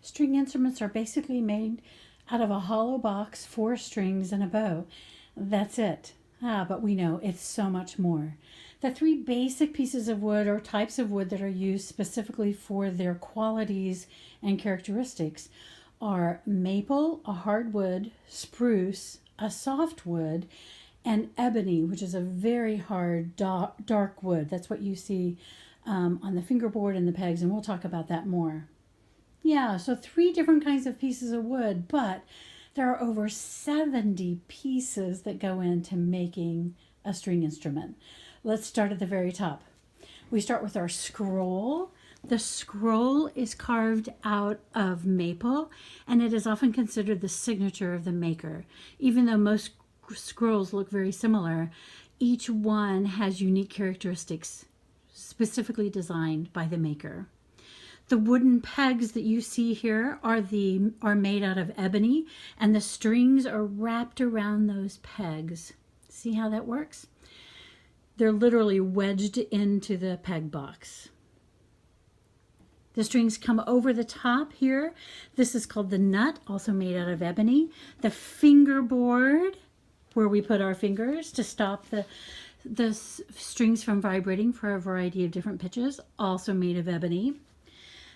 String instruments are basically made out of a hollow box, 4 strings, and a bow. That's it. But we know it's so much more. The 3 basic pieces of wood or types of wood that are used specifically for their qualities and characteristics are maple, a hardwood, spruce, a softwood, and ebony, which is a very hard, dark wood. That's what you see on the fingerboard and the pegs, and we'll talk about that more. Yeah, so 3 different kinds of pieces of wood, but there are over 70 pieces that go into making a string instrument. Let's start at the very top. We start with our scroll. The scroll is carved out of maple, and it is often considered the signature of the maker. Even though most scrolls look very similar, each one has unique characteristics specifically designed by the maker. The wooden pegs that you see here are made out of ebony, and the strings are wrapped around those pegs. See how that works? They're literally wedged into the peg box. The strings come over the top here. This is called the nut, also made out of ebony. The fingerboard, where we put our fingers to stop the strings from vibrating for a variety of different pitches, also made of ebony.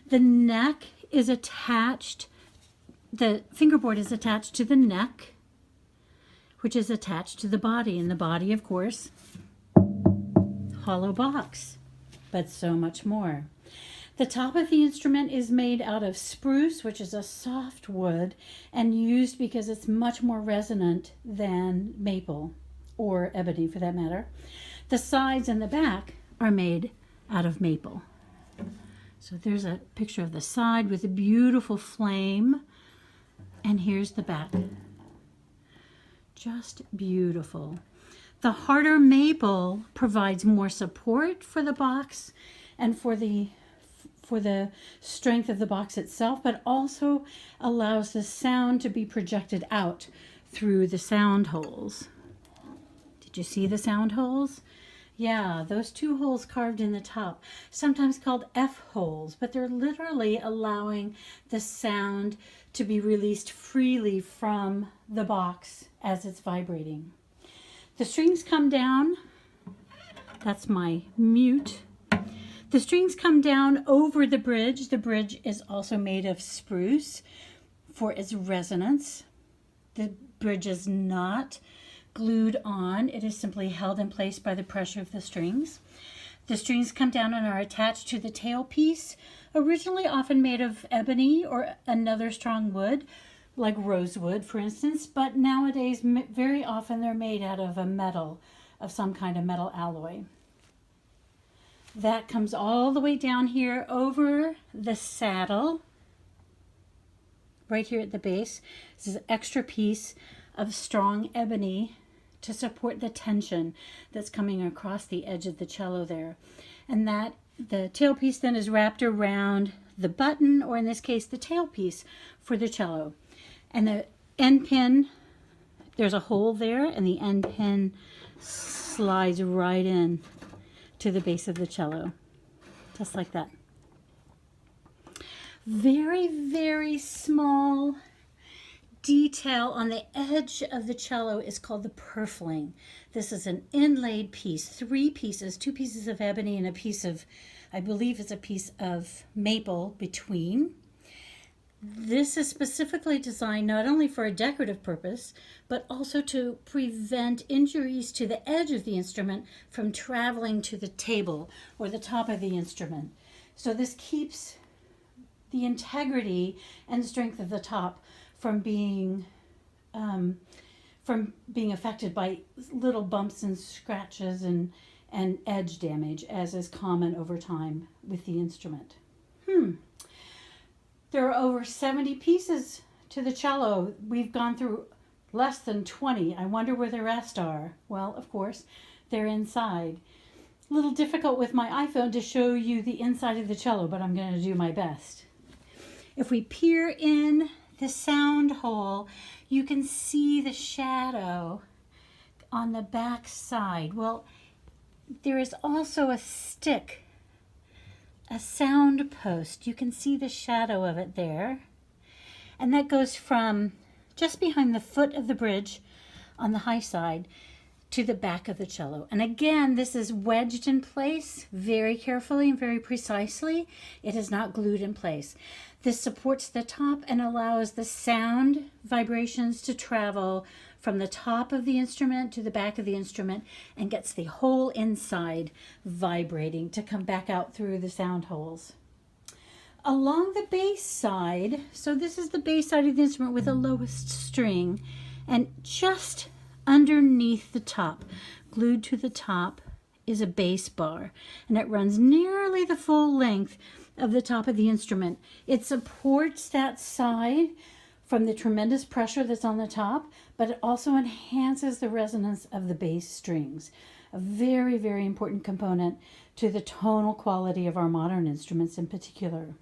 The neck is attached, the fingerboard is attached to the neck, which is attached to the body. And the body, of course, hollow box, but so much more. The top of the instrument is made out of spruce, which is a soft wood, and used because it's much more resonant than maple, or ebony for that matter. The sides and the back are made out of maple. So there's a picture of the side with a beautiful flame, and here's the back. Just beautiful. The harder maple provides more support for the box and for the strength of the box itself, but also allows the sound to be projected out through the sound holes. Did you see the sound holes? Yeah, those 2 holes carved in the top, sometimes called F holes, but they're literally allowing the sound to be released freely from the box as it's vibrating. The strings come down. That's my mute. The strings come down over the bridge. The bridge is also made of spruce for its resonance. The bridge is not glued on. It is simply held in place by the pressure of the strings. The strings come down and are attached to the tailpiece, originally often made of ebony or another strong wood, like rosewood, for instance, but nowadays very often they're made out of a metal, of some kind of metal alloy. That comes all the way down here over the saddle, right here at the base. This is an extra piece of strong ebony to support the tension that's coming across the edge of the cello there. And that the tailpiece then is wrapped around the button, or in this case the tailpiece for the cello. And the end pin, there's a hole there, and the end pin slides right in to the base of the cello, just like that. Very, very small detail on the edge of the cello is called the purfling. This is an inlaid piece, 3 pieces, 2 pieces of ebony and a piece of, I believe it's a piece of maple between. This is specifically designed not only for a decorative purpose, but also to prevent injuries to the edge of the instrument from traveling to the table or the top of the instrument. So this keeps the integrity and strength of the top from being affected by little bumps and scratches and edge damage, as is common over time with the instrument. There are over 70 pieces to the cello. We've gone through less than 20. I wonder where the rest are. Well, of course, they're inside. A little difficult with my iPhone to show you the inside of the cello, but I'm going to do my best. If we peer in the sound hole, you can see the shadow on the back side. Well, there is also a stick, a sound post. You can see the shadow of it there. And that goes from just behind the foot of the bridge on the high side to the back of the cello. And again, this is wedged in place very carefully and very precisely. It is not glued in place. This supports the top and allows the sound vibrations to travel from the top of the instrument to the back of the instrument and gets the whole inside vibrating to come back out through the sound holes. Along the bass side, so this is the bass side of the instrument with the lowest string, and just underneath the top, glued to the top, is a bass bar, and it runs nearly the full length of the top of the instrument. It supports that side from the tremendous pressure that's on the top, but it also enhances the resonance of the bass strings. A very, very important component to the tonal quality of our modern instruments in particular.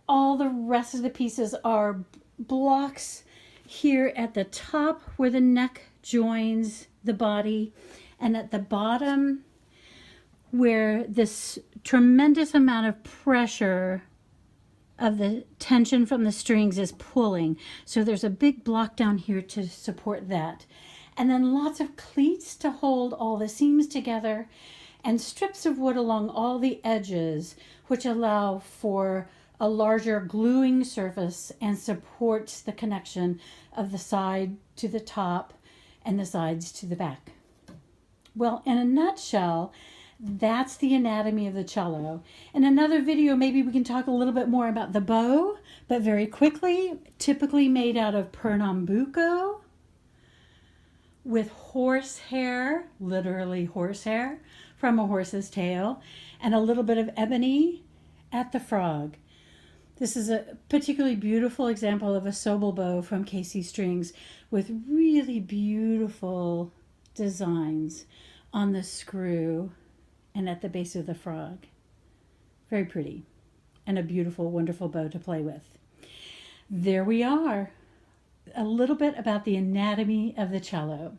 All the rest of the pieces are blocks here at the top where the neck joins the body, and at the bottom where this tremendous amount of pressure of the tension from the strings is pulling. So there's a big block down here to support that. And then lots of cleats to hold all the seams together, and strips of wood along all the edges, which allow for a larger gluing surface and supports the connection of the side to the top and the sides to the back. Well, in a nutshell, that's the anatomy of the cello. In another video, maybe we can talk a little bit more about the bow, but very quickly, typically made out of pernambuco with horsehair, literally horsehair, from a horse's tail, and a little bit of ebony at the frog. This is a particularly beautiful example of a Sobel bow from KC Strings with really beautiful designs on the screw and at the base of the frog. Very pretty, and a beautiful, wonderful bow to play with. There we are, a little bit about the anatomy of the cello.